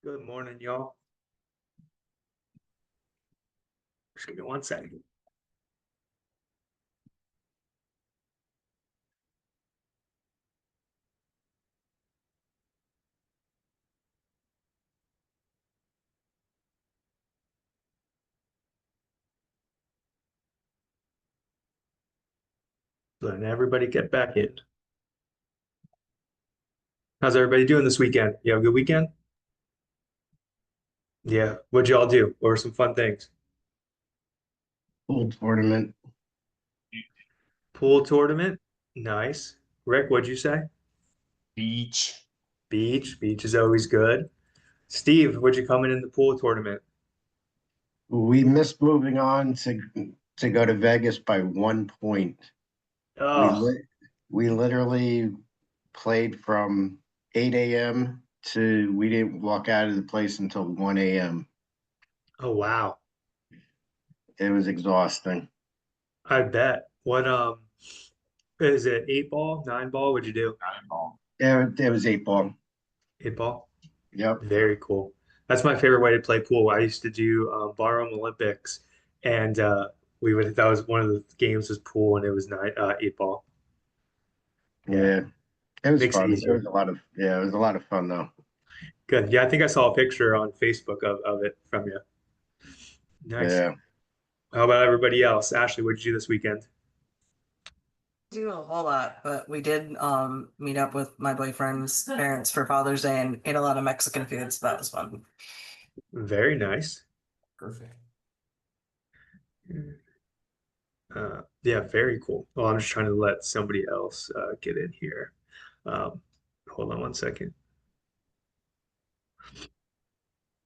Good morning, y'all. Just give me one second. Letting everybody get back in. How's everybody doing this weekend? You have a good weekend? Yeah. What'd y'all do? What were some fun things? Pool tournament. Pool tournament? Nice. Rick, what'd you say? Beach. Beach. Beach is always good. Steve, what'd you come in the pool tournament? We missed moving on to go to Vegas by 1 point. We Oh, lit we literally played from 8 a.m. to we didn't walk out of the place until 1 a.m. oh wow. It was exhausting. I bet. What is it? Eight ball, nine ball? What'd you do? Eyeball. It was 8 ball. Eight ball? Yep. Very cool. That's my favorite way to play pool. I used to do Barroom Olympics, and we would that was one of the games was pool, and it was eight ball. Yeah, Yeah. It was makes it fun. easier. It was a lot of fun though. Good. Yeah, I think I saw a picture on Facebook of it from you. Nice. Yeah. How about everybody else? Ashley, what did you do this weekend? Do a whole lot, but we did meet up with my boyfriend's parents for Father's Day and ate a lot of Mexican food, so that was fun. Very nice. Perfect. Yeah, very cool. Well, I'm just trying to let somebody else get in here. Um, hold on one second.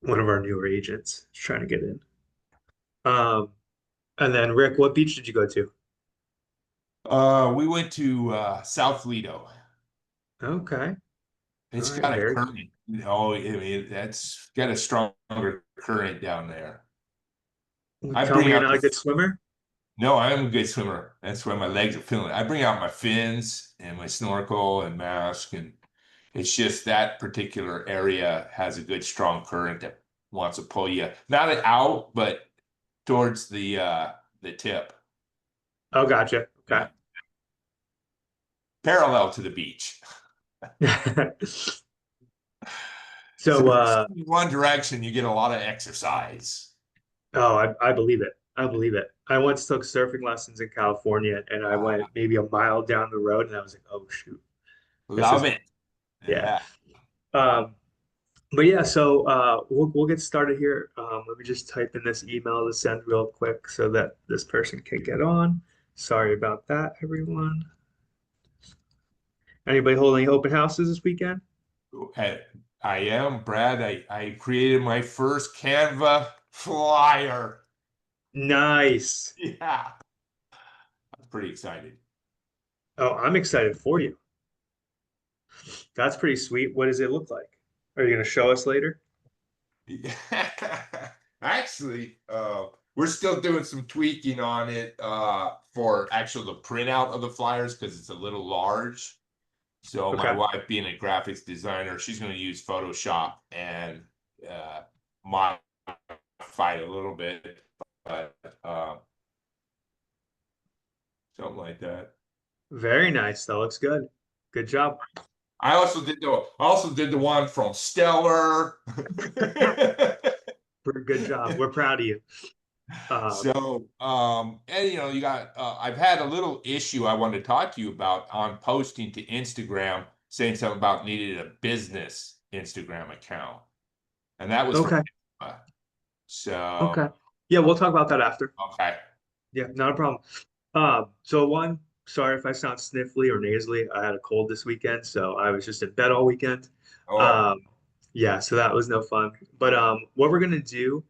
One of our newer agents is trying to get in. Um, and then Rick, what beach did you go to? We went to South Lido. Okay. All It's right. got a Very cool. current. That's got a stronger current down there. I Tell me bring you're out not a the. good swimmer? No, I am a good swimmer. That's why my legs are feeling. I bring out my fins and my snorkel and mask, and it's just that particular area has a good strong current that wants to pull you not out, but towards the tip. Oh, gotcha. Okay. Yeah, parallel to the beach. So So, if you swim in one direction, you get a lot of exercise. oh, I believe it. I believe it. I once took surfing lessons in California and I Uh, went maybe a mile down the road and I was like, oh, shoot, this Love isn't, it. yeah. Yeah. Um, but yeah, so we'll get started here. Let me just type in this email to send real quick so that this person can get on. Sorry about that, everyone. Anybody holding open houses this weekend? I, I am, Brad. I created my first Canva flyer. Nice. Yeah. I'm pretty excited. Oh, I'm excited for you. That's pretty sweet. What does it look like? Are you going to show us later? Actually, we're still doing some tweaking on it for actual the printout of the flyers because it's a little large. So my Okay. wife, being a graphics designer, she's going to use Photoshop and uh, modify it a little bit, but something like that. Very nice. That looks good. Good job. I also did the one from Stellar. Good job. We're proud of you. Um, So, and you got, I've had a little issue I wanted to talk to you about on posting to Instagram saying something about needed a business Instagram account. And that was from, okay. so, Okay. Yeah, we'll talk about that after. okay. Yeah, not a problem. So one, sorry if I sound sniffly or nasally. I had a cold this weekend, so I was just in bed all weekend. Oh, Um, yeah, so that was no fun. But what we're gonna do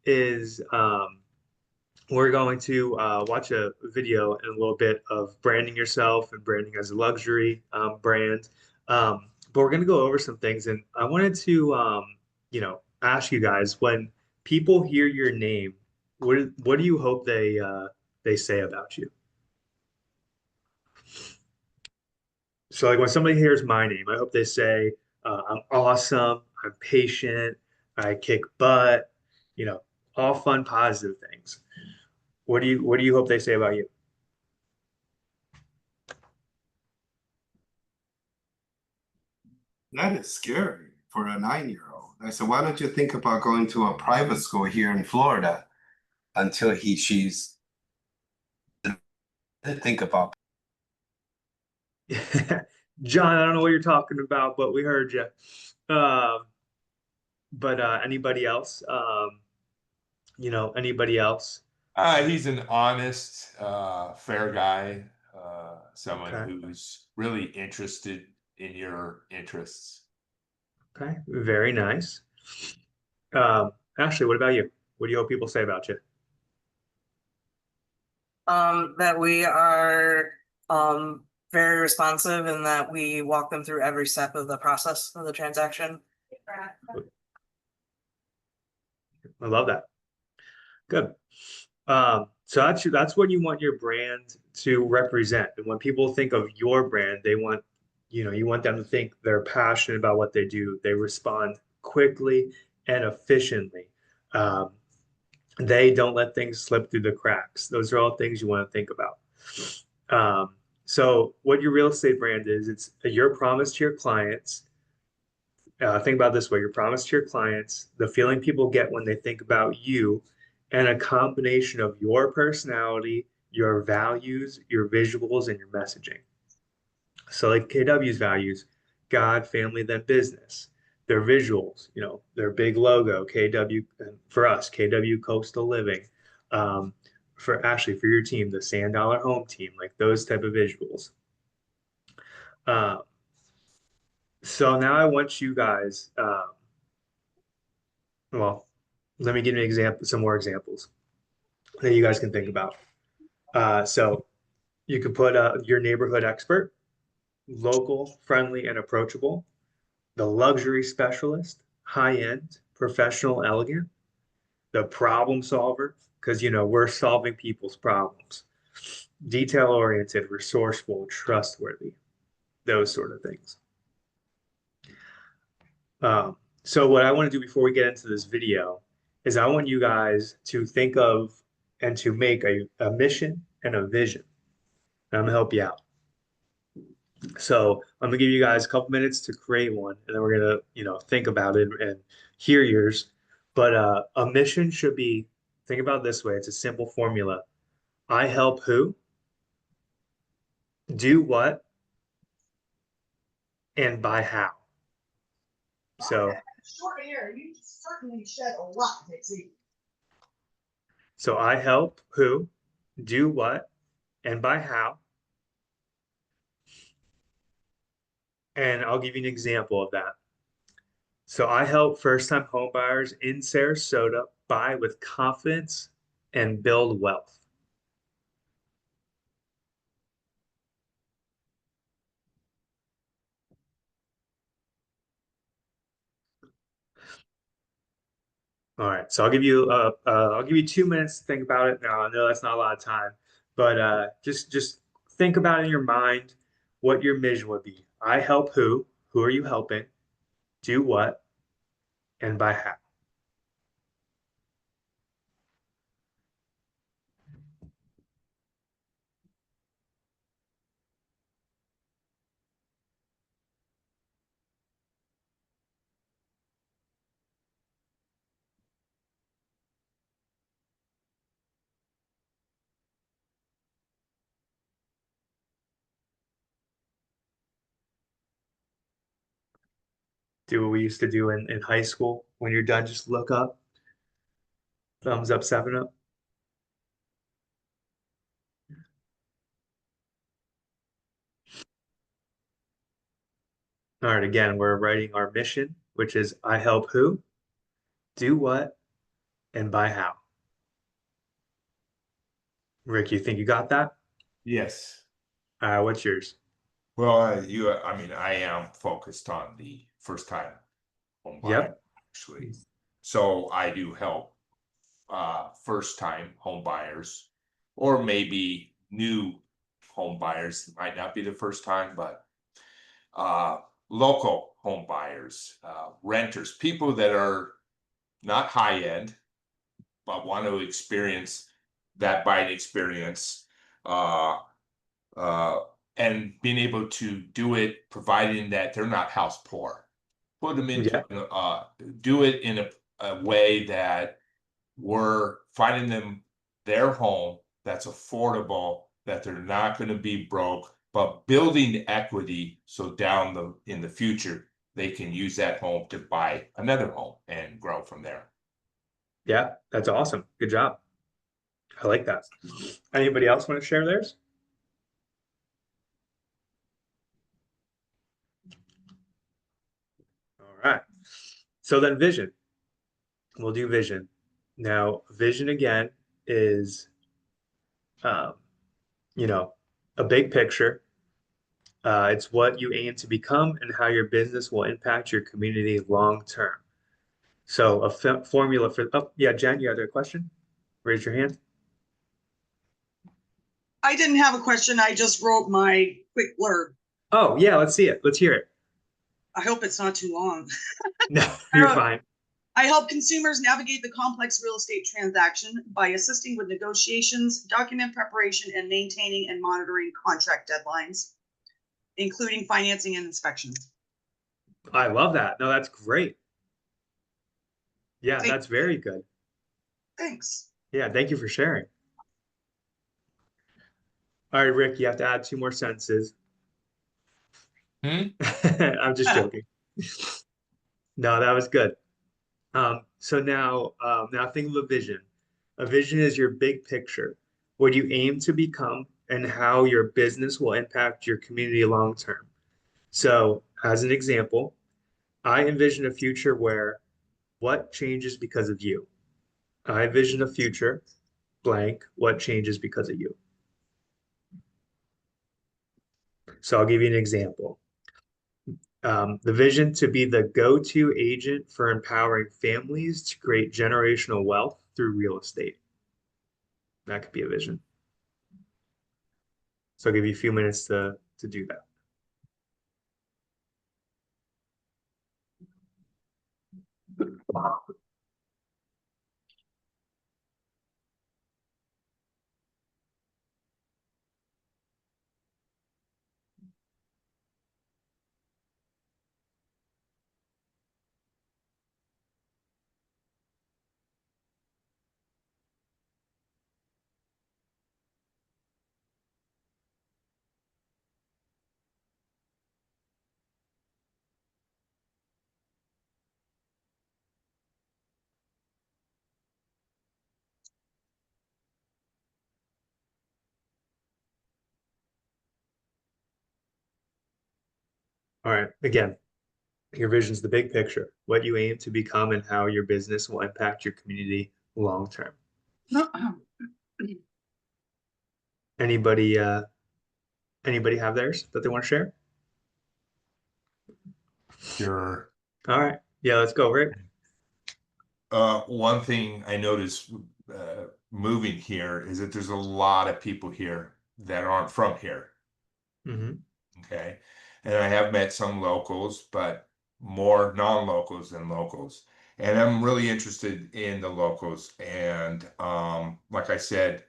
is we're going to watch a video in a little bit of branding yourself and branding as a luxury brand. But we're going to go over some things, and I wanted to, ask you guys when people hear your name, what do you hope they say about you? So, like when somebody hears my name, I hope they say I'm awesome, I'm patient, I kick butt, you know, all fun, positive things. What do you hope they say about you? That is scary for a 9-year-old. I said, why don't you think about going to a private school here in Florida until she's think about. John, I don't know what you're talking about, but we heard you. But anybody else? Anybody else? He's an honest, fair guy, someone Okay. who's really interested in your interests. Okay. Very nice. Ashley, what about you? What do you hope people say about you? That we are very responsive and that we walk them through every step of the process of the transaction. I love that. Good. So that's what you want your brand to represent. And when people think of your brand, they want, you want them to think they're passionate about what they do. They respond quickly and efficiently. Um, they don't let things slip through the cracks. Those are all things you want to think about. So what your real estate brand is, it's your promise to your clients. Think about it this way: your promise to your clients, the feeling people get when they think about you, and a combination of your personality, your values, your visuals, and your messaging. So, like KW's values, God, family, then business. Their visuals, their big logo, KW, and for us, KW Coastal Living. Um, for Ashley, for your team, the Sand Dollar Home Team, like those type of visuals. Uh, so now I want you guys. Well, let me give you an example, some more examples that you guys can think about. So you could put your neighborhood expert, local, friendly, and approachable, the luxury specialist, high end, professional, elegant, the problem solver, because we're solving people's problems, detail oriented, resourceful, trustworthy, those sort of things. So what I want to do before we get into this video is I want you guys to think of and to make a mission and a vision. And I'm gonna help you out. So I'm gonna give you guys a couple minutes to create one, and then we're gonna, think about it and hear yours. But a mission should be, think about it this way. It's a simple formula. I help who, do what, and by how. So Short hair, you certainly shed a lot, Dixie. so I help who, do what, and by how. And I'll give you an example of that. So I help first-time homebuyers in Sarasota buy with confidence and build wealth. All right, so I'll give you 2 minutes to think about it. Now I know that's not a lot of time, but just think about in your mind what your mission would be. I help who? Who are you helping? Do what? And by how? Do what we used to do in high school. When you're done, just look up, thumbs up, 7 up. All right, again, we're writing our mission, which is I help who, do what, and by how. Rick, you think you got that? Yes. What's yours? Well, I mean, I am focused on the first time home buyer, Yep. actually. So I do help first time home buyers, or maybe new home buyers. It might not be the first time, but local home buyers, renters, people that are not high end, but want to experience that buying experience, and being able to do it, providing that they're not house poor. Put them into, Yeah. do it in a way that we're finding them their home that's affordable, that they're not going to be broke, but building equity so in the future they can use that home to buy another home and grow from there. Yeah, that's awesome. Good job. I like that. Anybody else want to share theirs? All right. So then vision. We'll do vision. Now, vision again is, um, you know, a big picture. It's what you aim to become and how your business will impact your community long term. So a formula for, oh, yeah, Jen, you had a question? Raise your hand. I didn't have a question. I just wrote my quick blurb. Oh, yeah, let's see it. Let's hear it. I hope it's not too long. No, you're fine. I help consumers navigate the complex real estate transaction by assisting with negotiations, document preparation, and maintaining and monitoring contract deadlines, including financing and inspections. I love that. No, that's great. Yeah, Thank- that's very good. Thanks. Yeah, thank you for sharing. All right, Rick, you have to add 2 more sentences. I'm just joking. No, that was good. So now think of a vision. A vision is your big picture, what you aim to become and how your business will impact your community long term. So, as an example, I envision a future where what changes because of you? I envision a future blank, what changes because of you? So, I'll give you an example. The vision to be the go-to agent for empowering families to create generational wealth through real estate. That could be a vision. So I'll give you a few minutes to do that. All right. Again, your vision's the big picture, what you aim to become and how your business will impact your community long term. Anybody anybody have theirs that they want to share? Sure. All right. Yeah, let's go, Rick. One thing I noticed moving here is that there's a lot of people here that aren't from here. Mm-hmm. Okay. And I have met some locals, but more non-locals than locals. And I'm really interested in the locals. And like I said,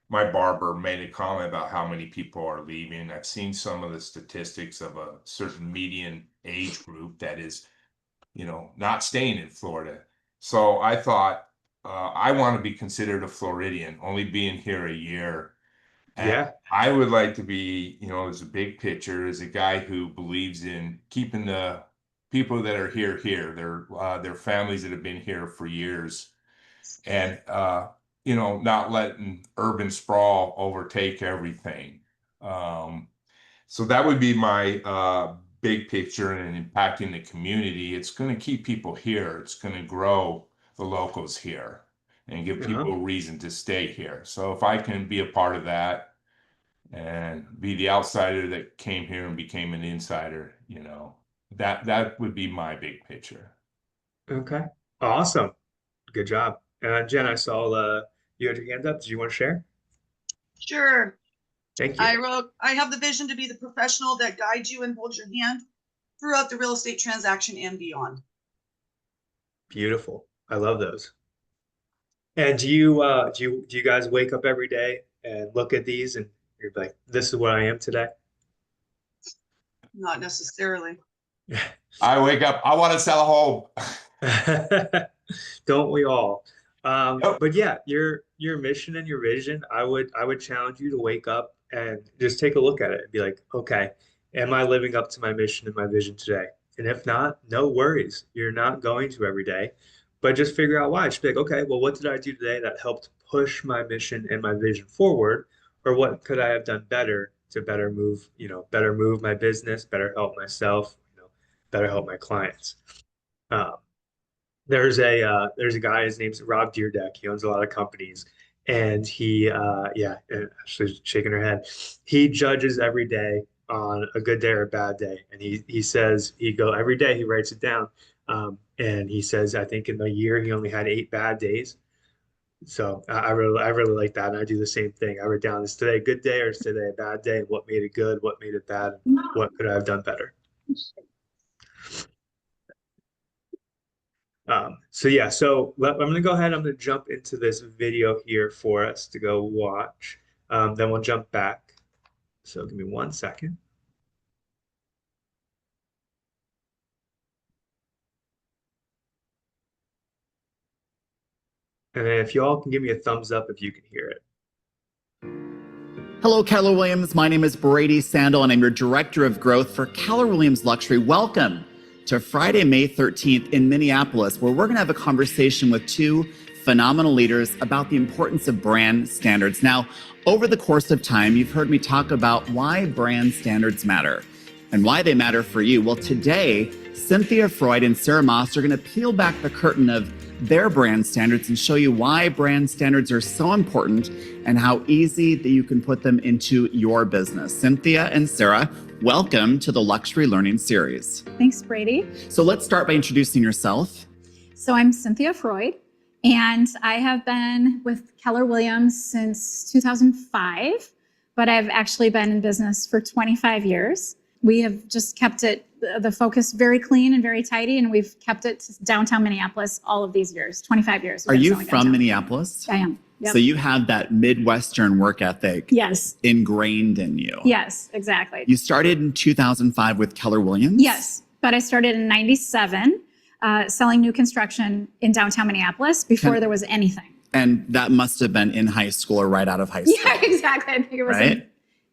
my barber made a comment about how many people are leaving. I've seen some of the statistics of a certain median age group that is, not staying in Florida. So I thought I want to be considered a Floridian, only being here a year. And Yeah. I would like to be, as a big picture, as a guy who believes in keeping the people that are here, their families that have been here for years, and not letting urban sprawl overtake everything. So that would be my big picture and impacting the community. It's going to keep people here. It's going to grow the locals here and give Uh-huh. people a reason to stay here. So if I can be a part of that and be the outsider that came here and became an insider, that would be my big picture. Okay. Awesome. Good job. Jen, I saw you had your hand up. Did you want to share? Sure. Thank you. I have the vision to be the professional that guides you and holds your hand throughout the real estate transaction and beyond. Beautiful. I love those. And do you guys wake up every day and look at these and you're like, this is what I am today? Not necessarily. I wake up, I want to sell a home. Don't we all? Yep. But yeah, your mission and your vision, I would challenge you to wake up and just take a look at it and be like, okay, am I living up to my mission and my vision today? And if not, no worries. You're not going to every day, but just figure out why. Just be like, okay, well, what did I do today that helped push my mission and my vision forward? Or what could I have done better to better move my business, better help myself, better help my clients. Um, there's a guy, his name's Rob Deerdeck. He owns a lot of companies, and and Ashley's shaking her head. He judges every day on a good day or a bad day, and he says every day he writes it down, and he says I think in the year he only had 8 bad days. So I really like that, and I do the same thing. I write down, is today a good day or is today a bad day? What made it good? What made it bad? What could I have done better? I'm going to go ahead. I'm going to jump into this video here for us to go watch. Then we'll jump back. So give me 1 second. And then if you all can give me a thumbs up if you can hear it. Hello, Keller Williams. My name is Brady Sandel, and I'm your Director of Growth for Keller Williams Luxury. Welcome to Friday, May 13th in Minneapolis, where we're going to have a conversation with two phenomenal leaders about the importance of brand standards. Now, over the course of time, you've heard me talk about why brand standards matter and why they matter for you. Well, today, Cynthia Freud and Sarah Moss are going to peel back the curtain of their brand standards and show you why brand standards are so important and how easy that you can put them into your business. Cynthia and Sarah, welcome to the Luxury Learning Series. Thanks, Brady. So let's start by introducing yourself. So I'm Cynthia Freud, and I have been with Keller Williams since 2005, but I've actually been in business for 25 years. We have just kept the focus very clean and very tidy, and we've kept it to downtown Minneapolis all of these years, 25 years. Are you from Minneapolis? I am. Yep. So you have that Midwestern work ethic Yes. ingrained in you. Yes, exactly. You started in 2005 with Keller Williams? Yes, but I started in 97 selling new construction in downtown Minneapolis before there was anything. And that must have been in high school or right out of high school. Yeah, exactly. I think it was in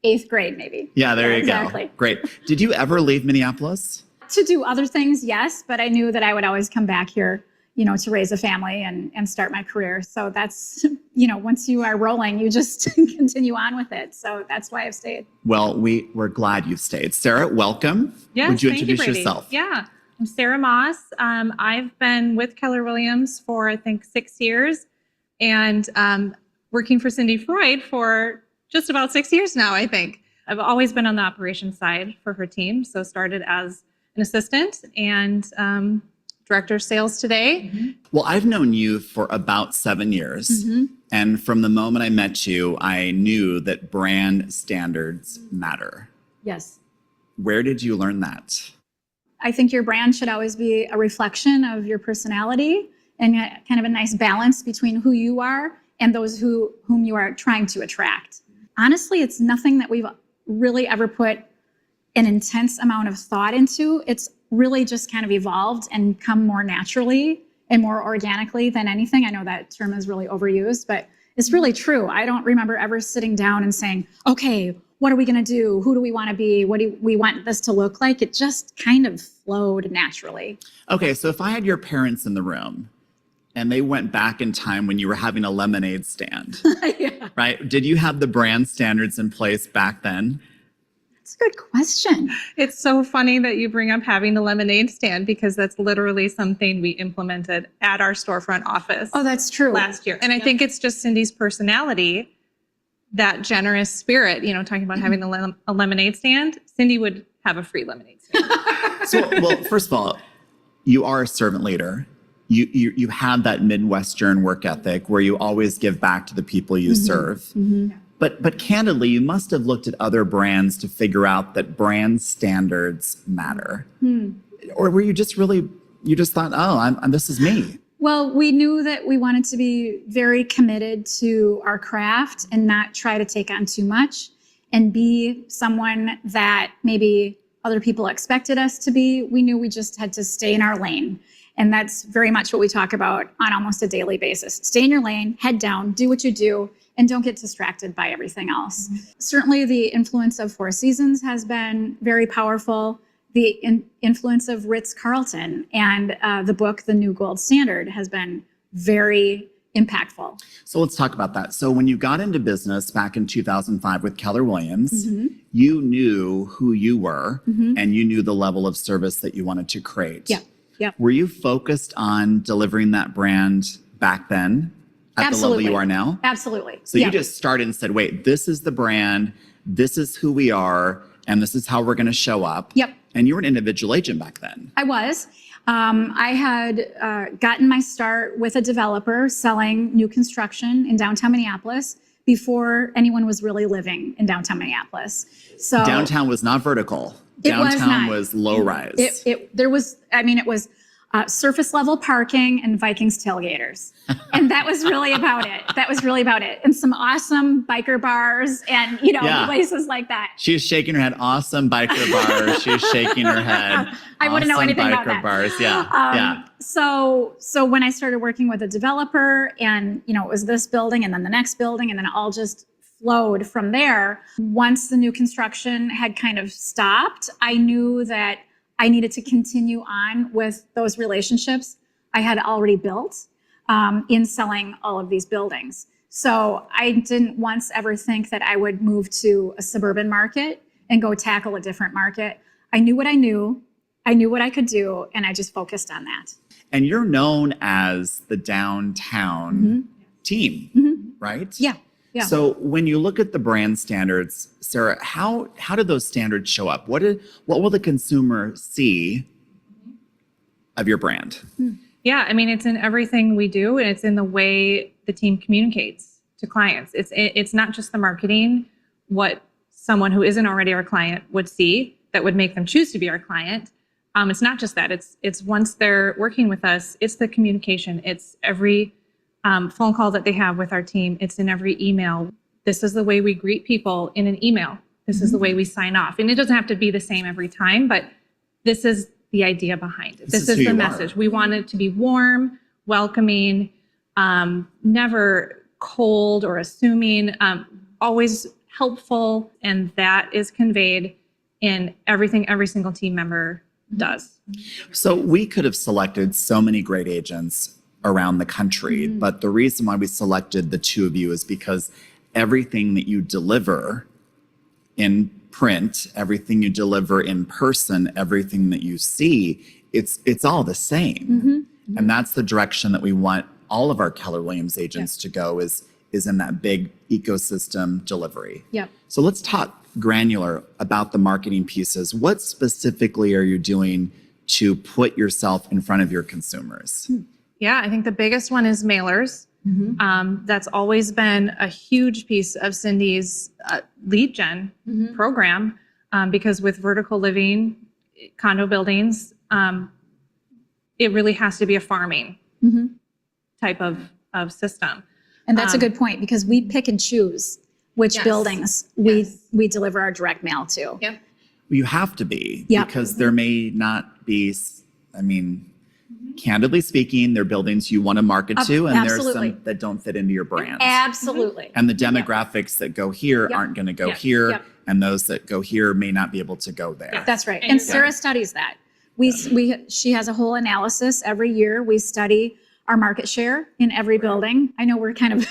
8th grade, maybe. Yeah, there you exactly. go. Great. Did you ever leave Minneapolis? To do other things, yes, but I knew that I would always come back here, to raise a family and start my career. So that's, once you are rolling, you just continue on with it. So that's why I've stayed. Well, we're glad you've stayed. Sarah, welcome. Yes, would you thank introduce Brady. yourself? Yeah, I'm Sarah Moss. I've been with Keller Williams for, I think, 6 years and working for Cindy Freud for just about 6 years now, I think. I've always been on the operations side for her team. So started as an assistant and director of sales today. Mm-hmm. Well, I've known you for about 7 years. Mm-hmm. And from the moment I met you, I knew that brand standards matter. Yes. Where did you learn that? I think your brand should always be a reflection of your personality and kind of a nice balance between who you are and those whom you are trying to attract. Honestly, it's nothing that we've really ever put an intense amount of thought into. It's really just kind of evolved and come more naturally and more organically than anything. I know that term is really overused, but it's really true. I don't remember ever sitting down and saying, okay, what are we going to do? Who do we want to be? What do we want this to look like? It just kind of flowed naturally. Okay, so if I had your parents in the room and they went back in time when you were having a lemonade stand, Yeah. right? Did you have the brand standards in place back then? That's a good question. It's so funny that you bring up having the lemonade stand because that's literally something we implemented at our storefront office Oh, that's true. last year. And I think it's just Cindy's personality, that generous spirit, talking about having a lemonade stand. Cindy would have a free lemonade stand. So, well, first of all, you are a servant leader. You have that Midwestern work ethic where you always give back to the people you serve. Mm-hmm. But candidly, you must have looked at other brands to figure out that brand standards matter. Or were you just thought, oh, this is me? Well, we knew that we wanted to be very committed to our craft and not try to take on too much and be someone that maybe other people expected us to be. We knew we just had to stay in our lane. And that's very much what we talk about on almost a daily basis. Stay in your lane, head down, do what you do, and don't get distracted by everything else. Certainly the influence of Four Seasons has been very powerful. The influence of Ritz-Carlton and the book, The New Gold Standard, has been very impactful. So let's talk about that. So when you got into business back in 2005 with Keller Williams, you knew who you were and you knew the level of service that you wanted to create. Yeah. Yep. Were you focused on delivering that brand back then at Absolutely. the level you are now? Absolutely. So you just started and said, wait, this is the brand, this is who we are, and this is how we're going to show up. Yep. And you were an individual agent back then. I was. I had gotten my start with a developer selling new construction in downtown Minneapolis before anyone was really living in downtown Minneapolis. So Downtown was not vertical. It was Downtown not. was low rise. it was surface level parking and Vikings tailgaters. And that was really about it. That was really about it. And some awesome biker bars and, places like that. She was shaking her head. Awesome biker bars. She was shaking her head. I wouldn't know anything about biker that. bars. Yeah. So when I started working with a developer and, it was this building and then the next building and then it all just flowed from there. Once the new construction had kind of stopped, I knew that I needed to continue on with those relationships I had already built in selling all of these buildings. So I didn't once ever think that I would move to a suburban market and go tackle a different market. I knew what I knew what I could do, and I just focused on that. And you're known as the downtown team, right? Yeah. Yeah. So when you look at the brand standards, Sarah, how do those standards show up? What will the consumer see of your brand? Yeah, I mean, it's in everything we do, and it's in the way the team communicates to clients. It's not just the marketing, what someone who isn't already our client would see that would make them choose to be our client. It's not just that. It's once they're working with us, it's the communication. It's every phone call that they have with our team. It's in every email. This is the way we greet people in an email. This is the way we sign off. And it doesn't have to be the same every time, but this is the idea behind it. This is the message. We want it to be warm, welcoming, never cold or assuming, always helpful. And that is conveyed in everything every single team member does. So we could have selected so many great agents around the country, but the reason why we selected the two of you is because everything that you deliver in print, everything you deliver in person, everything that you see, it's all the same. And that's the direction that we want all of our Keller Williams agents to go is in that big ecosystem delivery. Yep. So let's talk granular about the marketing pieces. What specifically are you doing to put yourself in front of your consumers? Yeah, I think the biggest one is mailers. That's always been a huge piece of Cindy's lead gen program because with vertical living, condo buildings, it really has to be a farming type of system. And that's a good point because we pick and choose which buildings we deliver our direct mail to. Yep. You have to be because there may not be, I mean, candidly speaking, there are buildings you want to market to, and there's some that don't fit into your brand. Absolutely. And the demographics that go here aren't going to go here, and those that go here may not be able to go there. That's right. And Sarah studies that. She has a whole analysis every year. We study our market share in every building. I know we're kind of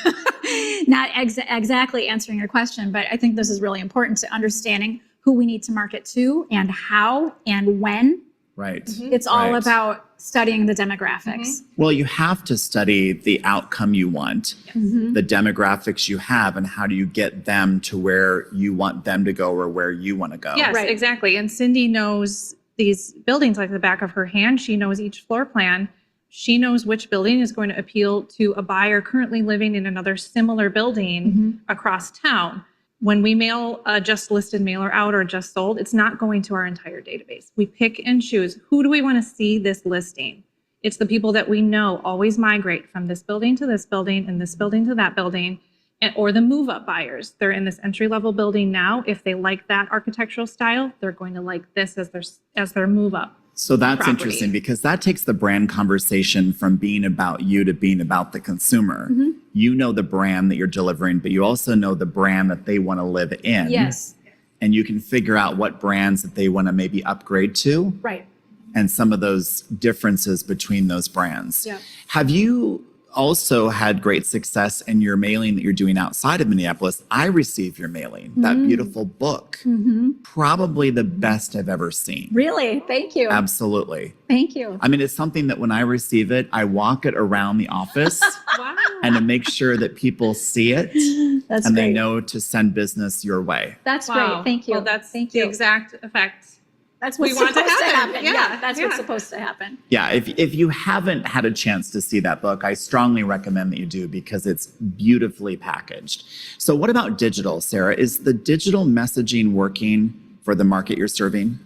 not exactly answering your question, but I think this is really important to understanding who we need to market to and how and when. Right. It's all about studying the demographics. Well, you have to study the outcome you want, the demographics you have, and how do you get them to where you want them to go or where you want to go. Yes, exactly. And Cindy knows these buildings like the back of her hand. She knows each floor plan. She knows which building is going to appeal to a buyer currently living in another similar building across town. When we mail a just listed mailer out or just sold, it's not going to our entire database. We pick and choose. Who do we want to see this listing? It's the people that we know always migrate from this building to this building and this building to that building, or the move up buyers. They're in this entry level building now. If they like that architectural style, they're going to like this as their move up. So that's property. interesting because that takes the brand conversation from being about you to being about the consumer. Mhm. You know the brand that you're delivering, but you also know the brand that they want to live in. Yes. And you can figure out what brands that they want to maybe upgrade to Right. and some of those differences between those brands. Yeah. Have you also had great success in your mailing that you're doing outside of Minneapolis? I received your mailing, that beautiful book. Mm-hmm. Probably the best I've ever seen. Really? Thank you. Absolutely. Thank you. I mean, it's something that when I receive it, I walk it around the office Wow. and to make sure that people see it That's and great. they know to send business your way. That's Wow. great. Thank you. Well, that's Thank the you. exact effect. That's we what's want to supposed to happen. happen. Yeah, That's yeah. what's supposed to happen. Yeah, if you haven't had a chance to see that book, I strongly recommend that you do because it's beautifully packaged. So what about digital, Sarah? Is the digital messaging working for the market you're serving?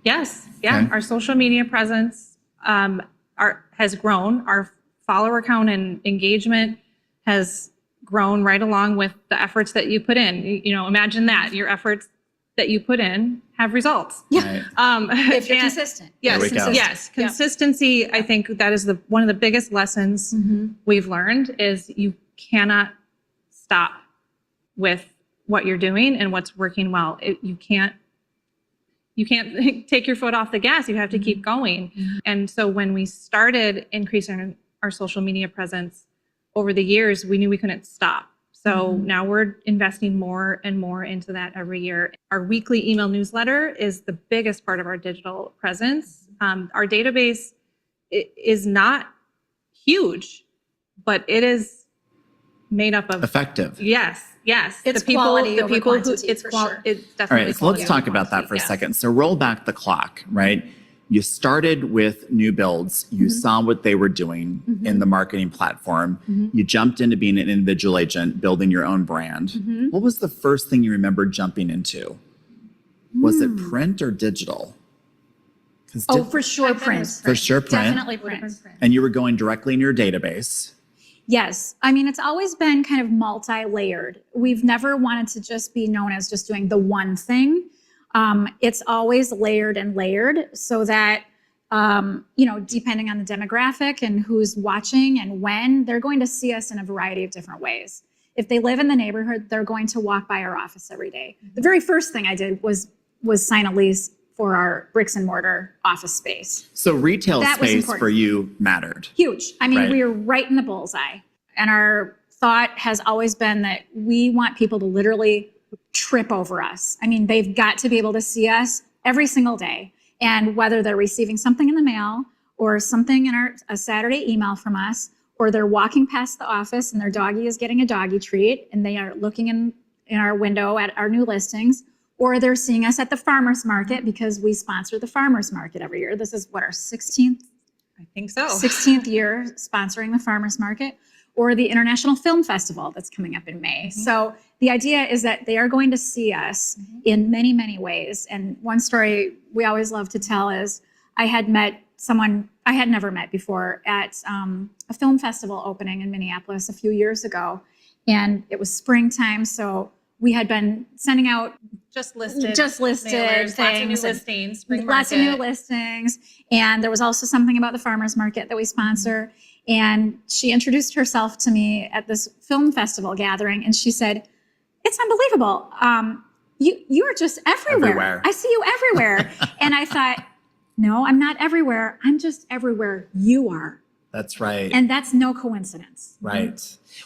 Yes. Yeah. Okay. Our social media presence has grown. Our follower count and engagement has grown right along with the efforts that you put in. You know, imagine that your efforts that you put in have results. Yeah. Right. If you're and- consistent. Yes, There we go. yes. Yeah. Consistency, I think that is one of the biggest lessons Mm-hmm. we've learned is you cannot stop with what you're doing and what's working well. You can't take your foot off the gas. You have to keep going. Mhm. And so when we started increasing our social media presence over the years, we knew we couldn't stop. So Mhm. now we're investing more and more into that every year. Our weekly email newsletter is the biggest part of our digital presence. Our database is not huge, but it is made up of Effective. yes. It's quality over quantity, it's for sure. it's All definitely right, so let's quality talk over about that quantity, for a yes. second. So roll back the clock, right? You started with new builds. You Mhm. saw what they were doing Mhm. in the marketing platform. Mhm. You jumped into being an individual agent, building your own brand. Mhm. What was the first thing you remember jumping into? Was it Hmm. print or digital? 'Cause Oh, di- for sure, I bet it print. was for sure print. Definitely print. And you were going directly in your database. Yes. I mean, it's always been kind of multi-layered. We've never wanted to just be known as just doing the one thing. It's always layered and layered so that, depending on the demographic and who's watching and when, they're going to see us in a variety of different ways. If they live in the neighborhood, they're going to walk by our office every day. The very first thing I did was sign a lease for our bricks and mortar office space. So retail That was space important. for you mattered. Huge. I mean, Right. we were right in the bullseye. And our thought has always been that we want people to literally trip over us. I mean, they've got to be able to see us every single day. And whether they're receiving something in the mail or something in a Saturday email from us, or they're walking past the office and their doggie is getting a doggy treat and they are looking in our window at our new listings, or they're seeing us at the farmer's market because we sponsor the farmer's market every year. This is what, our 16th I think so. 16th year sponsoring the farmers market, or the International Film Festival that's coming up in May. Mm-hmm. So the idea is that they are going to see us in many, many ways. And one story we always love to tell is I had met someone I had never met before at a film festival opening in Minneapolis a few years ago. And it was springtime, so we had been sending out Just listed mailers, lots of new things and listings, spring lots of new market. listings. And there was also something about the farmers market that we sponsor. And she introduced herself to me at this film festival gathering. And she said, "It's unbelievable. You are just everywhere. Everywhere. I see you everywhere." And I thought, no, I'm not everywhere. I'm just everywhere you are. That's right. And that's no coincidence. Right.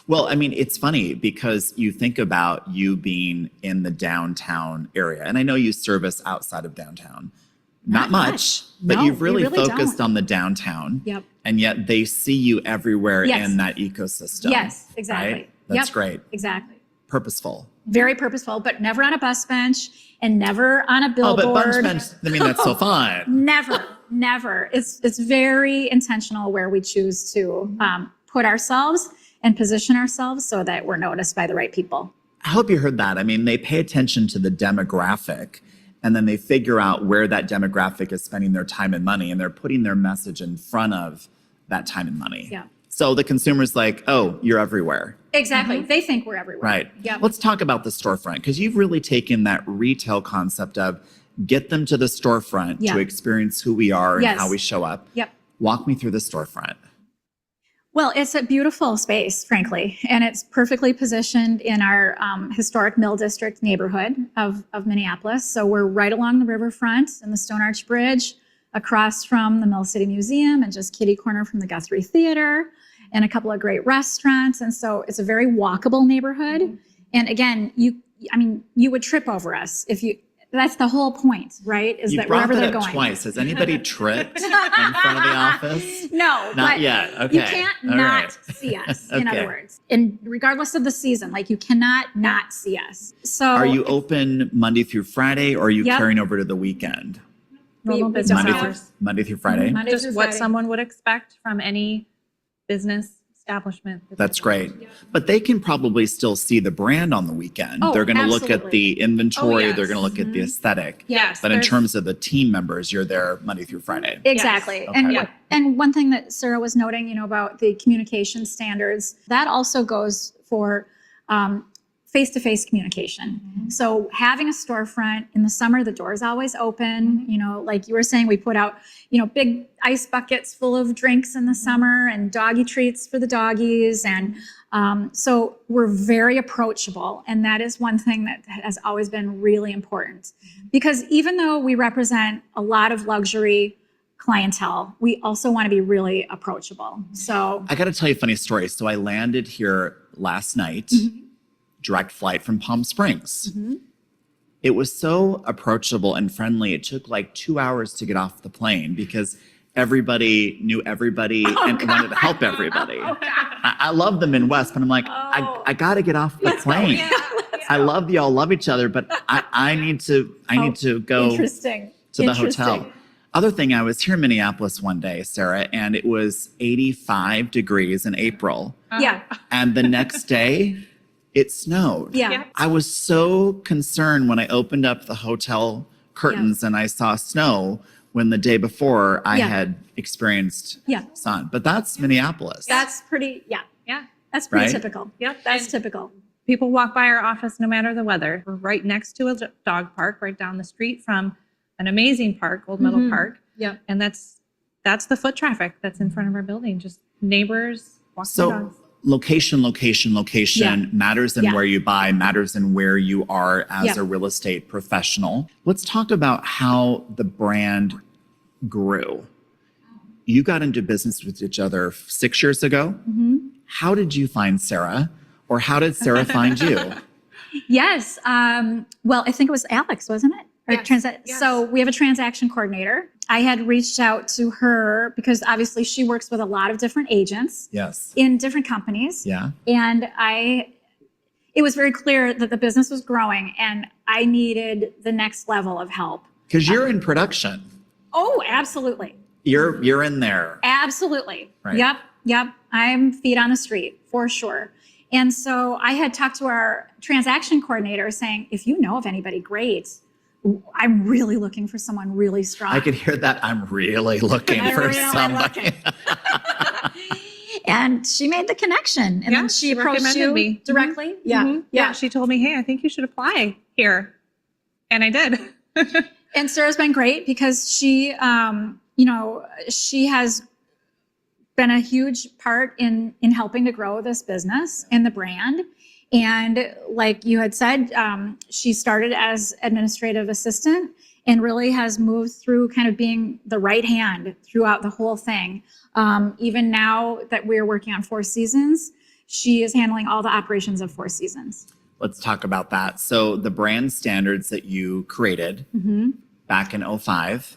Well, I mean, it's funny because you think about you being in the downtown area, and I know you service outside of downtown. Not much, but No, you've we really, really focused don't. on the downtown. Yep. And yet they see you everywhere Yes. in that ecosystem. Yes, exactly. Right? That's Yep. great. Exactly. Purposeful. Very purposeful, but never on a bus bench and never on a Oh, billboard. but bunch bench, I mean, that's so fun. Never. It's very intentional where we choose to put ourselves and position ourselves so that we're noticed by the right people. I hope you heard that. I mean, they pay attention to the demographic and then they figure out where that demographic is spending their time and money, and they're putting their message in front of that time and money. Yeah. So the consumer's like, oh, you're everywhere. Exactly. They think we're everywhere. Right. Yeah. Let's talk about the storefront, because you've really taken that retail concept of get them to the storefront Yeah. to experience who we are and Yes. how we show up. Yep. Walk me through the storefront. Well, it's a beautiful space, frankly, and it's perfectly positioned in our historic Mill District neighborhood of Minneapolis. So we're right along the riverfront and the Stone Arch Bridge, across from the Mill City Museum, and just kitty corner from the Guthrie Theater, and a couple of great restaurants. And so it's a very walkable neighborhood. And again, you would trip over us if you. That's the whole point, right? Is You that brought wherever that they're up going. twice. Has anybody tripped in front of the office? No, Not but yet. Okay. you can't All not right. see us, in Okay. other words. And regardless of the season, like you cannot not see us. So Are you open Monday through Friday, or are you Yep. carrying over to the weekend? Normal we business don't Monday have- hours. Monday through Friday? Monday Just through what Friday. someone would expect from any business establishment. That's great. But they can probably still see the brand on the weekend. Oh, They're going to look at absolutely. the inventory. Oh, They're yes. going to look at the aesthetic. Yes. But in there's- terms of the team members, you're there Monday through Friday. Exactly. Yes. And Okay. and one thing that Sarah was noting, about the communication standards, that also goes for face-to-face communication. So having a storefront in the summer, the door's always open. Like you were saying, we put out, big ice buckets full of drinks in the summer and doggy treats for the doggies. And so we're very approachable. And that is one thing that has always been really important. Because even though we represent a lot of luxury clientele, we also want to be really approachable. So I got to tell you a funny story. So I landed here last night, direct flight from Palm Springs. It was so approachable and friendly. It took like 2 hours to get off the plane because everybody knew everybody and wanted to help everybody. I love the Midwest, but I'm like, I got to get off the plane. I love y'all, love each other, but I need to go interesting. to the hotel. Other thing, I was here in Minneapolis one day, Sarah, and it was 85 degrees in April. Yeah. And the next day, it snowed. Yeah. I was so concerned when I opened up the hotel curtains and I saw snow when the day before I had experienced sun. But that's Minneapolis. That's pretty, Yeah. that's pretty Right? typical. Yep. That's And typical. people walk by our office no matter the weather. We're right next to a dog park, right down the street from an amazing park, Old Meadow Park. Yep. And that's the foot traffic that's in front of our building. Just neighbors walking So dogs. location matters in Yeah. where you buy, matters in where you are as Yeah. a real estate professional. Let's talk about how the brand grew. You got into business with each other 6 years ago. How did you find Sarah, or how did Sarah find you? Yes. Well, I think it was Alex, wasn't it? Or Yes. So we have a transaction coordinator. I had reached out to her because obviously she works with a lot of different agents Yes. in different companies. Yeah. And it was very clear that the business was growing and I needed the next level of help. Because you're in production. Oh, absolutely. You're in there. Absolutely. Right. Yep. I'm feet on the street for sure. And so I had talked to our transaction coordinator saying, if you know of anybody, great. I'm really looking for someone really strong. I could hear that. I'm really looking I'm for really somebody. looking. And she made the connection. And Yeah, then she she approached recommended you me. directly. Mhm. Yeah. She told me, hey, I think you should apply here. And I did. And Sarah's been great because she, she has been a huge part in helping to grow this business and the brand. And like you had said, she started as administrative assistant and really has moved through kind of being the right hand throughout the whole thing. Even now that we're working on Four Seasons, she is handling all the operations of Four Seasons. Let's talk about that. So the brand standards that you created back in 2005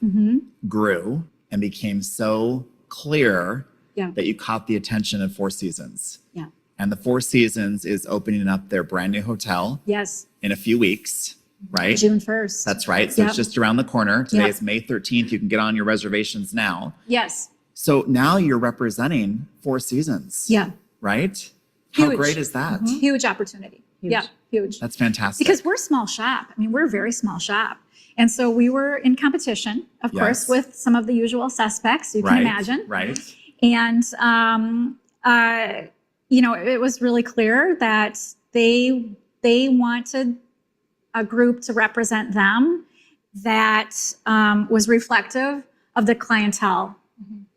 grew and became so clear that you caught the attention of Four Seasons. Yeah. And the Four Seasons is opening up their brand new hotel Yes. in a few weeks, right? June 1st. That's right. So Yep. it's just around the corner. Today Yep. is May 13th. You can get on your reservations now. Yes. So now you're representing Four Seasons. Yeah. Right? How Huge. great is that? Huge opportunity. Huge. Yeah. Huge. That's fantastic. Because we're a small shop. I mean, we're a very small shop. And so we were in competition, of course, Yes. with some of the usual suspects, you can right, imagine. Right. And, you know, it was really clear that they wanted a group to represent them that was reflective of the clientele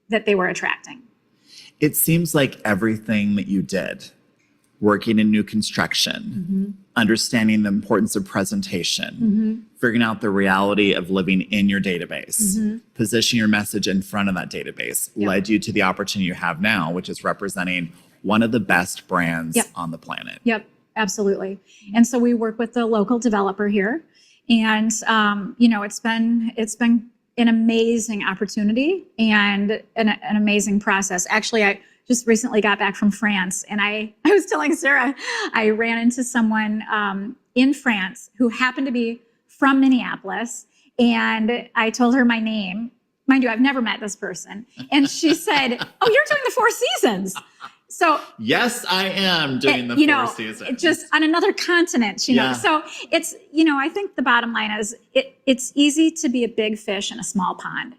that they were attracting. It seems like everything that you did, working in new construction, understanding the importance of presentation, figuring out the reality of living in your database, positioning your message in front of that database, led you to the opportunity you have now, which is representing one of the best brands on the planet. Yep, absolutely. And so we work with the local developer here, and you know, it's been an amazing opportunity and an amazing process. Actually, I just recently got back from France, and I was telling Sarah, I ran into someone in France who happened to be from Minneapolis, and I told her my name. Mind you, I've never met this person. And she said, "Oh, you're doing the Four Seasons." So yes, I am doing the Four Seasons. Just on another continent, you know. So it's, you know, I think the bottom line is it's easy to be a big fish in a small pond.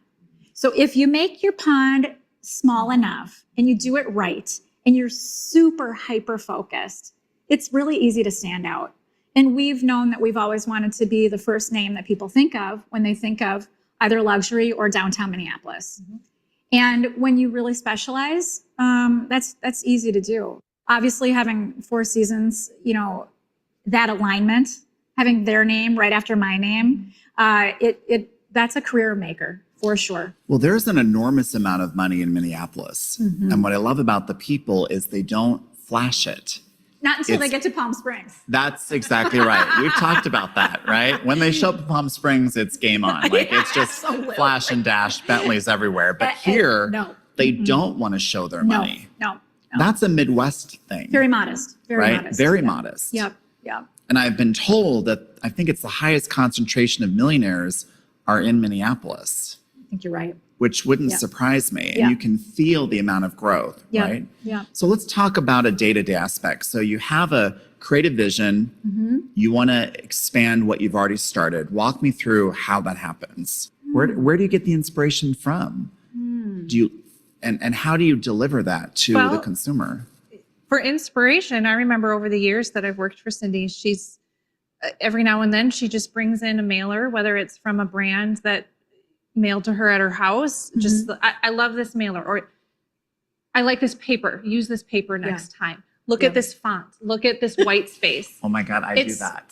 So if you make your pond small enough and you do it right and you're super hyper focused, it's really easy to stand out. And we've known that we've always wanted to be the first name that people think of when they think of either luxury or downtown Minneapolis. And when you really specialize, that's easy to do. Obviously, having Four Seasons, you know, that alignment, having their name right after my name, that's a career maker for sure. Well, there's an enormous amount of money in Minneapolis. And what I love about the people is they don't flash it. Not until they get to Palm Springs. That's exactly right. We've talked about that, right? When they show up in Palm Springs, it's game on. Like it's just flash and dash, Bentleys everywhere. But here, they don't want to show their money. No. That's a Midwest thing. Very modest. Very modest. Very modest. Yep. And I've been told that I think it's the highest concentration of millionaires are in Minneapolis. I think you're right. Which wouldn't surprise me. And you can feel the amount of growth, right? Yeah. So let's talk about a day-to-day aspect. So you have a creative vision. You want to expand what you've already started. Walk me through how that happens. Where do you get the inspiration from? Do you and how do you deliver that to the consumer? For inspiration, I remember over the years that I've worked for Cindy, she's every now and then she just brings in a mailer, whether it's from a brand that mailed to her at her house. Just I love this mailer, or I like this paper. Use this paper next time. Look at this font. Look at this white space. Oh my God, I do that.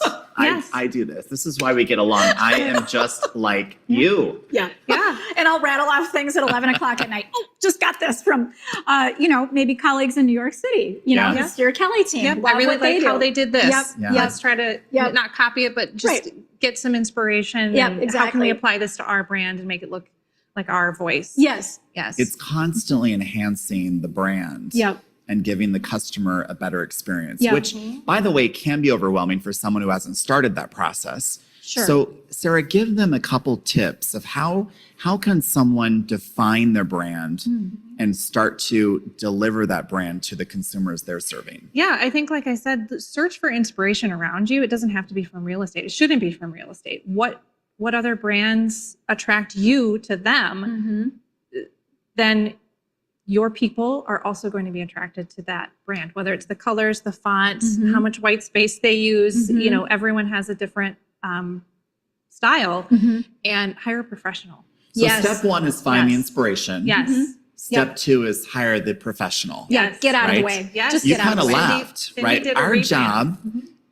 I do this. This is why we get along. I am just like you. Yeah. And I'll rattle off things at 11 o'clock at night. Oh, just got this from, you know, maybe colleagues in New York City, you know, the Steer Kelly team. I really like how they did this. Let's try to not copy it, but just get some inspiration. And how can we apply this to our brand and make it look like our voice? Yes. It's constantly enhancing the brand. And giving the customer a better experience, which, by the way, can be overwhelming for someone who hasn't started that process. Sure. So, Sarah, give them a couple tips of how can someone define their brand and start to deliver that brand to the consumers they're serving? Yeah, I think, like I said, search for inspiration around you. It doesn't have to be from real estate. It shouldn't be from real estate. What other brands attract you to them? Then your people are also going to be attracted to that brand, whether it's the colors, the font, how much white space they use. You know, everyone has a different style, and hire a professional. So step one is find the inspiration. Step two is hire the professional. Get out of the way. Just you get out kind of of the way. laughed, right? Our job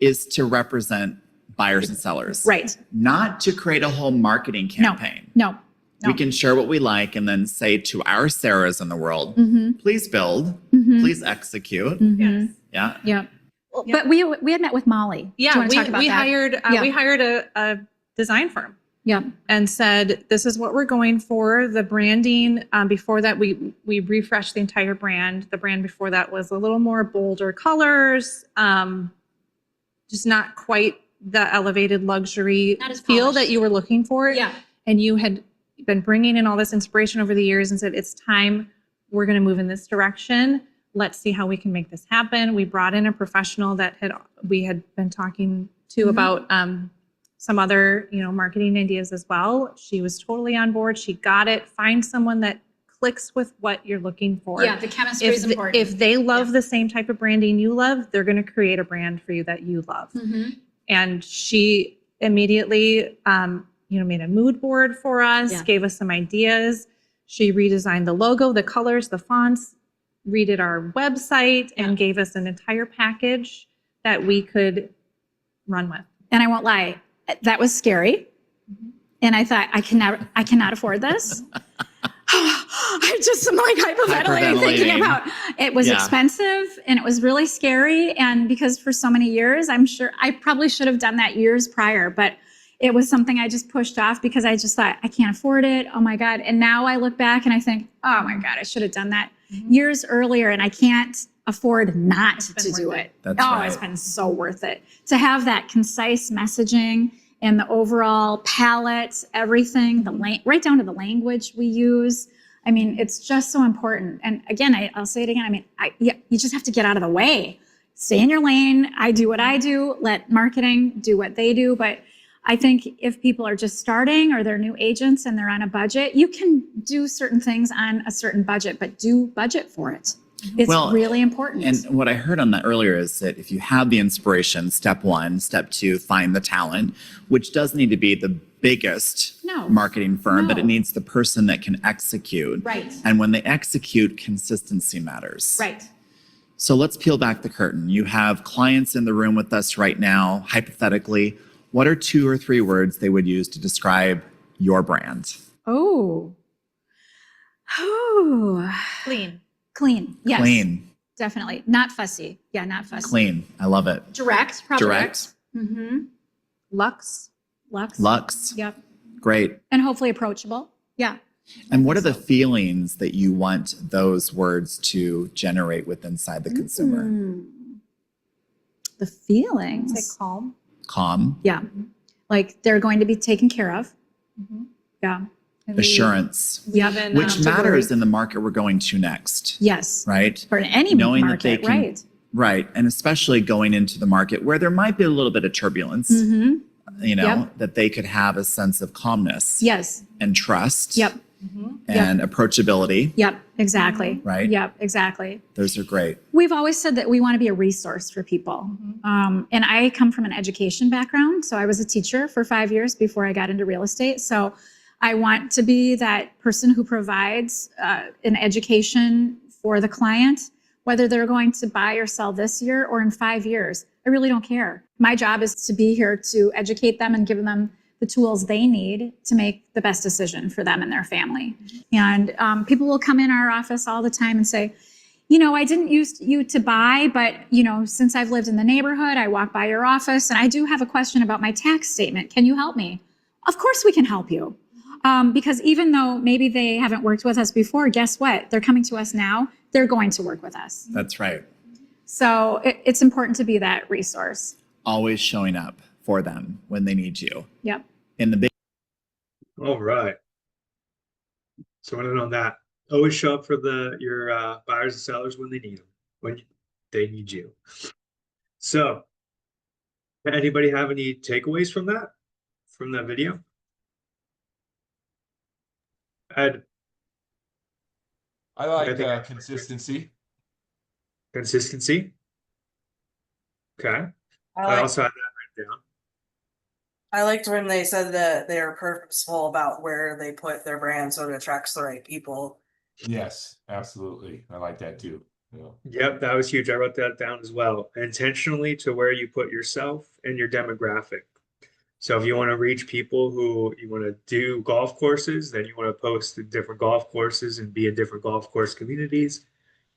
is to represent buyers and sellers. Not to create a whole marketing campaign. No. We can share what we like and then say to our Sarahs in the world, please build, please execute. But we had met with Molly. We hired a design firm. And said, this is what we're going for. The branding, before that, we refreshed the entire brand. The brand before that was a little more bolder colors, just not quite the elevated luxury feel that you were looking for. And you had been bringing in all this inspiration over the years and said, it's time, we're going to move in this direction. Let's see how we can make this happen. We brought in a professional that we had been talking to about some other, marketing ideas as well. She was totally on board. She got it. Find someone that clicks with what you're looking for. Yeah, the chemistry is important. If they love the same type of branding you love, they're going to create a brand for you that you love. Mhm. And she immediately, made a mood board for us, Yeah. gave us some ideas. She redesigned the logo, the colors, the fonts, redid our website, and gave us an entire package that we could run with. And I won't lie, that was scary. And I thought, I cannot afford this. I just am like hyperventilating thinking about it. Was expensive and it was really scary. And because for so many years, I'm sure I probably should have done that years prior, but it was something I just pushed off because I just thought, I can't afford it. Oh my God. And now I look back and I think, oh my God, I should have done that years earlier. And I can't afford not to do it. That's oh, right. It's been so worth it to have that concise messaging and the overall palette, everything, right down to the language we use. I mean, it's just so important. And again, I'll say it again. I mean, you just have to get out of the way. Stay in your lane. I do what I do. Let marketing do what they do. But I think if people are just starting or they're new agents and they're on a budget, you can do certain things on a certain budget, but do budget for it. It's really important. And what I heard on that earlier is that if you have the inspiration, step one, step two, find the talent, which does need to be the biggest marketing firm, but it needs the person that can execute. Right. And when they execute, consistency matters. Right. So let's peel back the curtain. You have clients in the room with us right now. Hypothetically, what are 2 or 3 words they would use to describe your brand? Oh. Clean. Clean. Yes. Clean. Definitely. Not fussy. Yeah, not fussy. Clean. I love it. Direct. Probably Direct. Mm-hmm. Lux. Lux. Yep. Great. And hopefully approachable. Yeah. And what are the feelings that you want those words to generate with inside the consumer? The feelings. Say calm. Calm. Yeah. Like they're going to be taken care of. Yeah. Assurance. Even, which matters in the market we're going to next. Yes. Right? For any Knowing market, that they can, right. Right. And especially going into the market where there might be a little bit of turbulence, that they could have a sense of calmness. Yes. And trust. Yep. And approachability. Yep. Exactly. Right? Yep. Exactly. Those are great. We've always said that we want to be a resource for people. And I come from an education background. So I was a teacher for 5 years before I got into real estate. So I want to be that person who provides an education for the client, whether they're going to buy or sell this year or in 5 years. I really don't care. My job is to be here to educate them and give them the tools they need to make the best decision for them and their family. And people will come in our office all the time and say, I didn't use you to buy, but, since I've lived in the neighborhood, I walk by your office and I do have a question about my tax statement. Can you help me? Of course we can help you. Because even though maybe they haven't worked with us before, guess what? They're coming to us now. They're going to work with us. That's right. So it's important to be that resource. Always showing up for them when they need you. Yep. In the big. All right. So I want to know that. Always show up for your buyers and sellers when they need them, when they need you. So, anybody have any takeaways from that video? Ed, I like consistency. Consistency. Okay. I also had that written down. I liked when they said that they are purposeful about where they put their brand so it attracts the right people. Yes, absolutely. I like that too. Yeah. Yep, that was huge. I wrote that down as well. Intentionally to where you put yourself and your demographic. So if you want to reach people who you want to do golf courses, then you want to post in different golf courses and be in different golf course communities.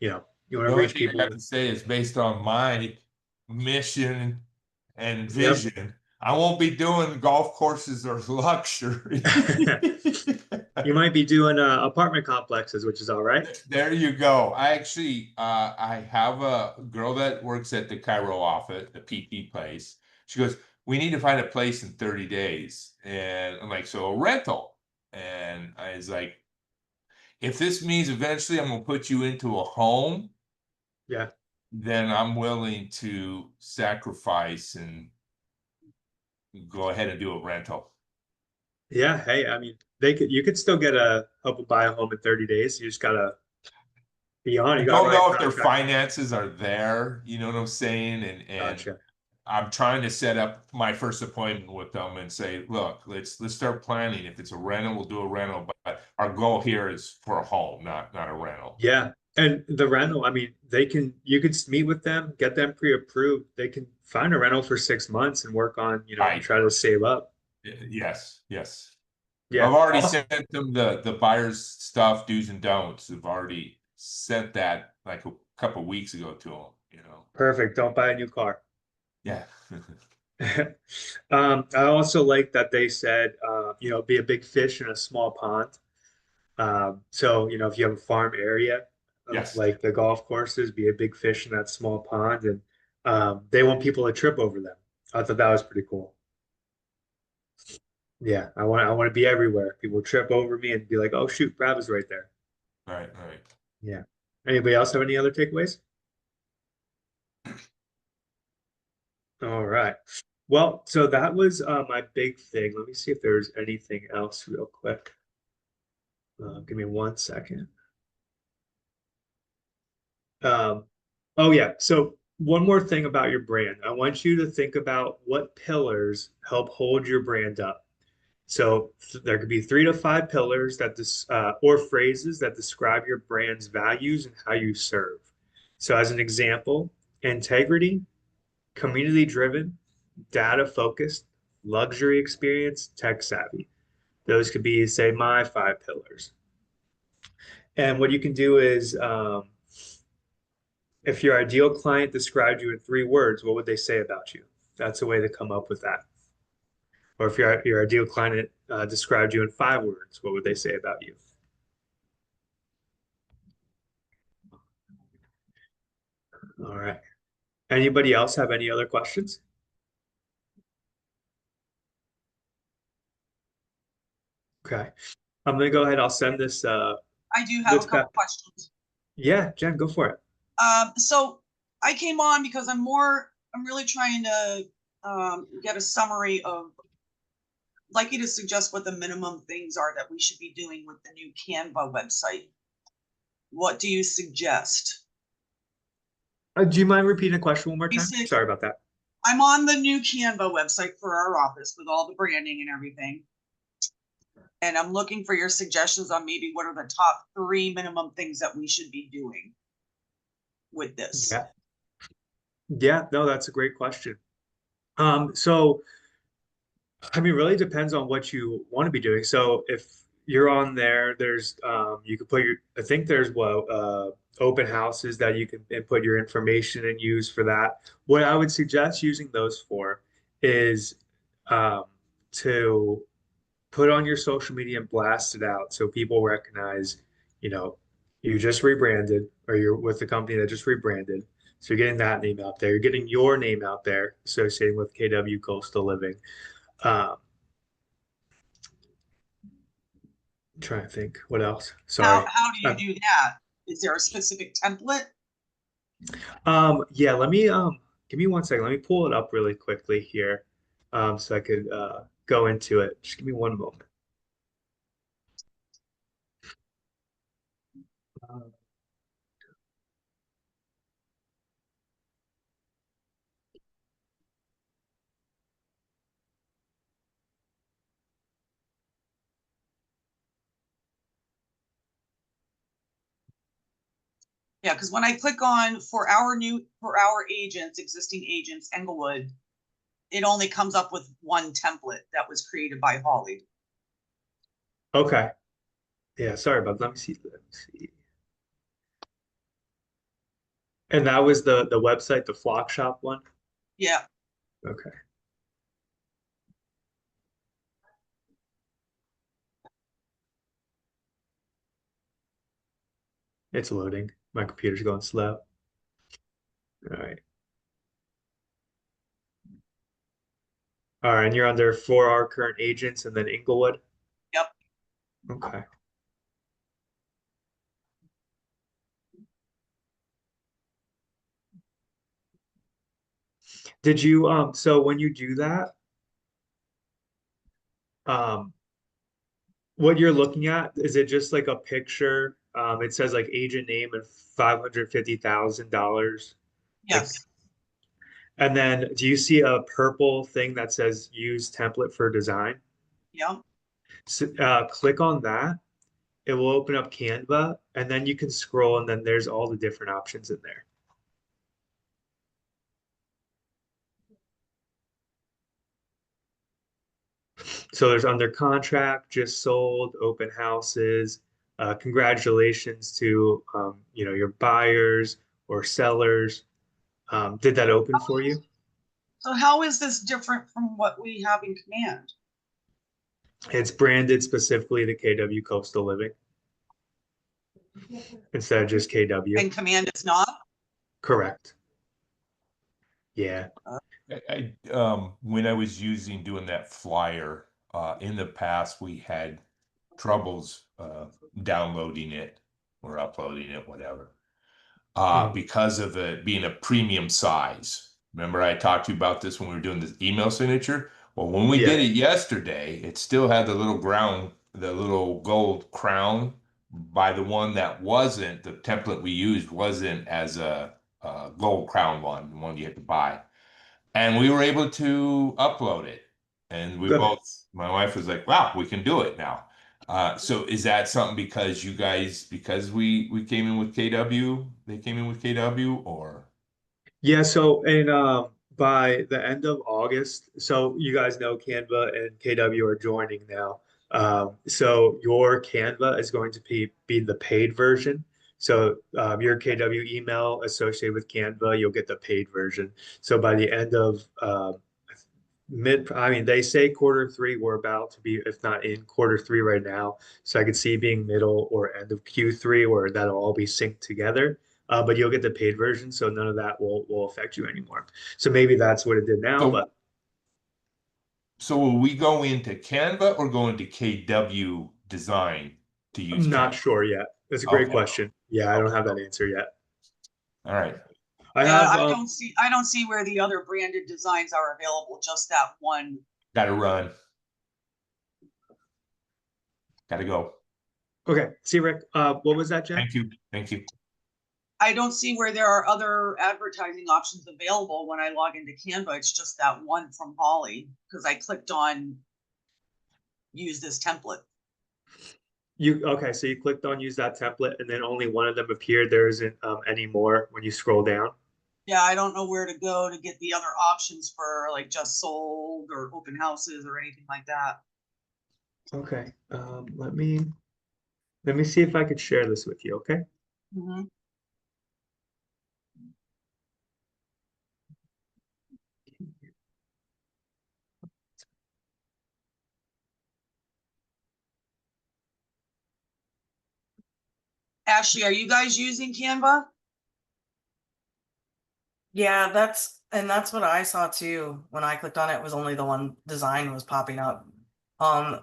You want to reach people. I have to say is based on my mission and vision. Yep. I won't be doing golf courses or luxury. You might be doing apartment complexes, which is all right. There you go. I actually, I have a girl that works at the Cairo office, the PT place. She goes, we need to find a place in 30 days. And I'm like, so a rental. And I was like, if this means eventually I'm going to put you into a home, then I'm willing to sacrifice and go ahead and do a rental. Yeah. Hey, I mean, you could still get a help them buy a home in 30 days. You just gotta be on. I You gotta don't write know a if their contract. finances are there, you know what I'm saying? And Gotcha. I'm trying to set up my first appointment with them and say, look, let's start planning. If it's a rental, we'll do a rental, but our goal here is for a home, not a rental. Yeah. And the rental, I mean, you could meet with them, get them pre-approved. They can find a rental for 6 months and work on, Right. try to save up. Yes, yes. Yeah. I've already Awesome. sent them the buyer's stuff, do's and don'ts. I've already sent that like a couple weeks ago to them, Perfect. Don't buy a new car. Yeah. I also like that they said, be a big fish in a small pond. So, if you have a farm area, Yes. like the golf courses, be a big fish in that small pond, and they want people to trip over them. I thought that was pretty cool. Yeah, I want to be everywhere. People trip over me and be like, "Oh shoot, Brad was right there." Right. Yeah. Anybody else have any other takeaways? All right. Well, so that was my big thing. Let me see if there's anything else real quick. Give me 1 second. Oh yeah. So one more thing about your brand. I want you to think about what pillars help hold your brand up. So there could be 3 to 5 pillars or phrases that describe your brand's values and how you serve. So as an example, integrity, community driven, data focused, luxury experience, tech savvy. Those could be, say, my 5 pillars. And what you can do is, if your ideal client described you in 3 words, what would they say about you? That's a way to come up with that. Or if your ideal client described you in 5 words, what would they say about you? All right. Anybody else have any other questions? Okay. I'm gonna go ahead. I'll send this I do have a couple back. questions. Yeah, Jen, go for it. So I came on because I'm really trying to get a summary of, like you to suggest what the minimum things are that we should be doing with the new Canva website. What do you suggest? Do you mind repeating the question one more time? Sorry about that. I'm on the new Canva website for our office with all the branding and everything. And I'm looking for your suggestions on maybe what are the top 3 minimum things that we should be doing with this. Yeah. Yeah, no, that's a great question. So I mean, really depends on what you want to be doing. So if you're on there, there's you can put I think there's open houses that you can input your information and use for that. What I would suggest using those for is um, to put on your social media and blast it out so people recognize, you know, you just rebranded or you're with the company that just rebranded. So you're getting that name out there. You're getting your name out there associated with KW Coastal Living. Um, trying to think what else. Sorry. How do you do that? Is there a specific template? Yeah, let me give me 1 second. Let me pull it up really quickly here. So I could go into it. Just give me one moment. Yeah, because when I click on for our agents, existing agents, Englewood, it only comes up with one template that was created by Holly. Okay. Yeah, sorry about that. Let me see. And that was the website, the Flock Shop one? Yeah. Okay. It's loading. My computer's going slow. All right. All right, and you're under for our current agents and then Inglewood? Yep. Okay. Did you so when you do that, um what you're looking at, is it just like a picture? It says like agent name and $550,000. Like, Yes, and then do you see a purple thing that says use template for design? yeah. So, click on that. It will open up Canva, and then you can scroll, and then there's all the different options in there. So there's under contract, just sold, open houses. Congratulations to your buyers or sellers. Did that open for you? So how is this different from what we have in Command? It's branded specifically to KW Coastal Living instead of just KW. And Command is not? Correct. Yeah. When I was doing that flyer, in the past, we had troubles downloading it or uploading it, whatever, because of it being a premium size. Remember, I talked to you about this when we were doing this email signature? Well, when we did it yesterday, it still had the little gold crown by the one that wasn't, the template we used wasn't as a gold crown one, the one you had to buy. And we were able to upload it. And Good. my wife was like, wow, we can do it now. So is that something because we came in with KW, they came in with KW, or? Yeah, so by the end of August, so you guys know Canva and KW are joining now. So your Canva is going to be the paid version. So your KW email associated with Canva, you'll get the paid version. So by the end of I mean, they say quarter three, we're about to be, if not in quarter three right now. So I could see being middle or end of Q3 where that'll all be synced together. But you'll get the paid version, so none of that will affect you anymore. So maybe that's what it did now, So, but so will we go into Canva or go into KW design to use I'm not Canva? sure yet. That's a great Okay. question. Yeah, I don't Okay. have that answer yet. All right. I Yeah, have I don't see where the other branded designs are available, just that one. Got to run. Got to go. okay. See, Rick, what was that, Jen? Thank you. Thank you. I don't see where there are other advertising options available when I log into Canva. It's just that one from Holly, because I clicked on use this template. Okay, so you clicked on use that template and then only one of them appeared. There isn't any more when you scroll down. Yeah, I don't know where to go to get the other options for like just sold or open houses or anything like that. Okay. Let me see if I could share this with you, okay? Mhm. Ashley, are you guys using Canva? Yeah, that's what I saw too. When I clicked on it, was only the one design was popping up. Um,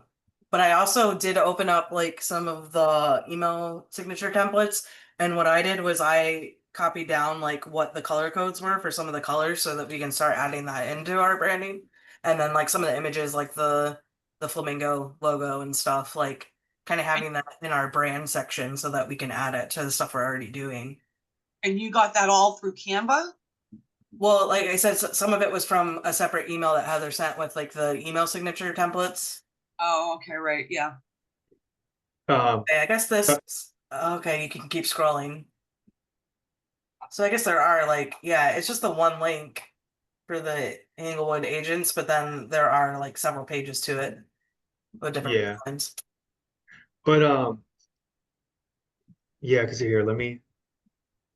but I also did open up like some of the email signature templates, and what I did was I copied down like what the color codes were for some of the colors so that we can start adding that into our branding. And then like some of the images like the flamingo logo and stuff, like kind of having that in our brand section so that we can add it to the stuff we're already doing. And you got that all through Canva? Well, like I said, some of it was from a separate email that Heather sent with like the email signature templates. Oh, okay, right, yeah. Okay, I guess this, okay, you can keep scrolling. So I guess there are like, yeah, it's just the one link for the Englewood agents, but then there are like several pages to it with different Yeah. lines. But yeah, because here, And let like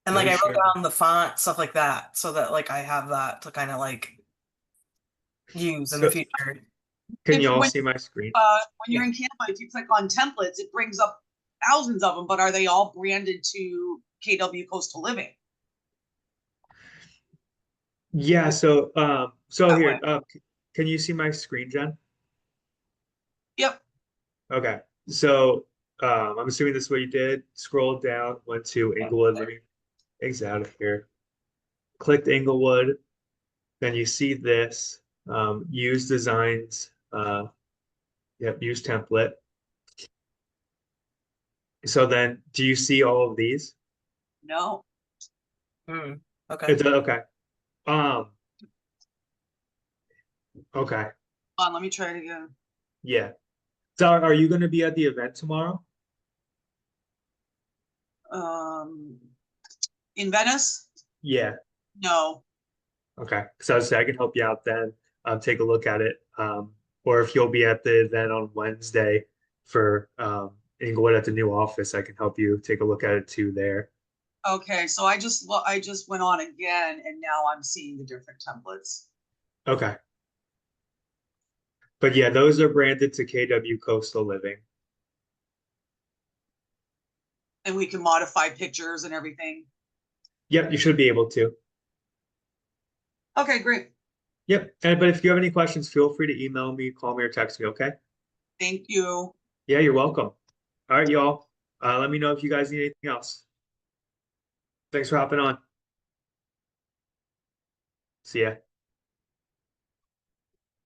me I wrote share. down the font, stuff like that, so that like I have that to kind of like use in the So future. can If you all when see my screen? when you're in Canva, if you click on templates, it brings up thousands of them, but are they all branded to KW Coastal Living? Yeah, so That here, way. can you see my screen, Jen? Yep. Okay. So I'm assuming this is what you did. Scroll down, went to Inglewood. Let me exit out of here. Clicked Inglewood. Then you see this. Use designs. Yep, use template. So then, do you see all of these? No, Hmm. Okay. It's okay. Um, okay. hold on, let me try it again. Yeah. So are you going to be at the event tomorrow? Um, in Venice? Yeah. No. Okay. So I was saying I can help you out then. Take a look at it. Or if you'll be at the event on Wednesday for Inglewood at the new office, I can help you take a look at it too there. Okay, so I just went on again and now I'm seeing the different templates. Okay. But yeah, those are branded to KW Coastal Living. And we can modify pictures and everything. Yep, you should be able to. Okay, great. Yep. But if you have any questions, feel free to email me, call me, or text me, okay? Thank you. Yeah, you're welcome. All right, y'all. Let me know if you guys need anything else. Thanks for hopping on. See ya.